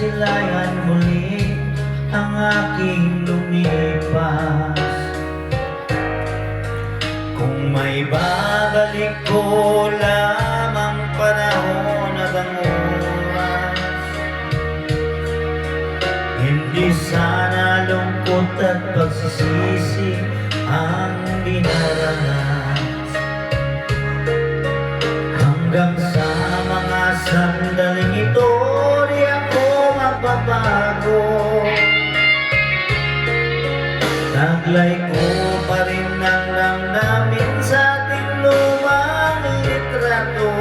kasilayan muli ang aking lumipas. Kung may babalik ko lamang panahon at ang oras, hindi sana lungkot at pagsisisi ang dinaranas. Hanggang sa mga sandaling ito, di ako mapapago. Taglay ko pa rin ang damdamin sa ating lumang litrato.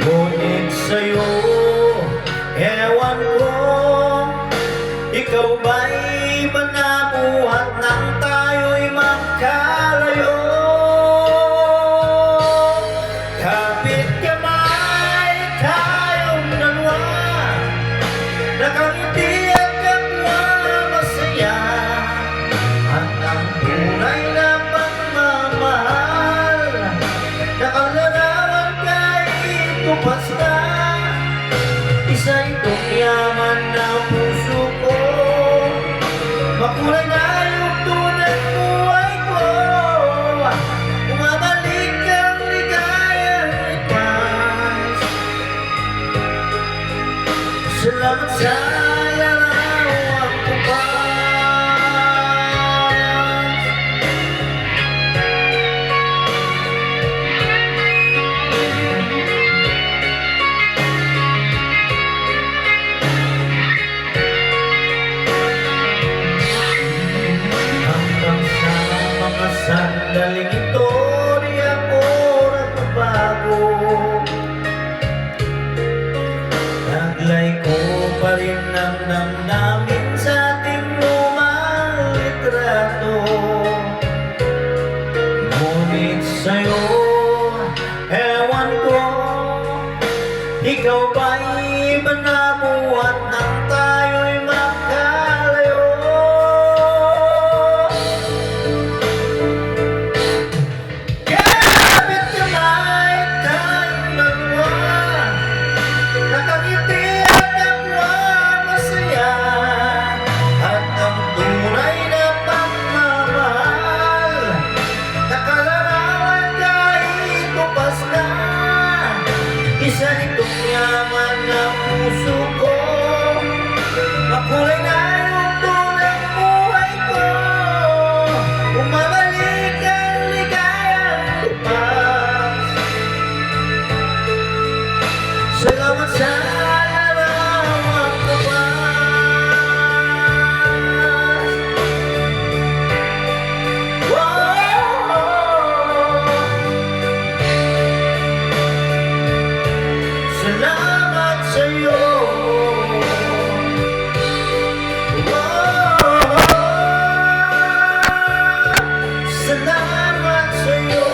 Ngunit sa'yo, ewan ko, ikaw ba'y manabuhat nang tayo'y magkalayo? Kapit kamay tayong dalawa, nakangiti at kapwa masaya, at ang tunay na pagmamahal, nakalarawan kahit tupas na. Isa itong yaman na puso ko, makulay na yung tunay buhay ko. Umabalik ang ligayang lipas. Salamat sa larawang kupas. Sandaling ito, di ako nagbabago. Taglay ko pa rin ang damdamin sa ating lumang litrato. Ngunit sa'yo, ewan ko, ikaw ba'y manabuhat nang tayo'y magkalayo? Isa itong yaman na puso ko, makulay na yung tunang buhay ko. Umabalik ang ligayang lipas. Salamat sa larawang kupas. Salamat sa'yo. Salamat sa'yo.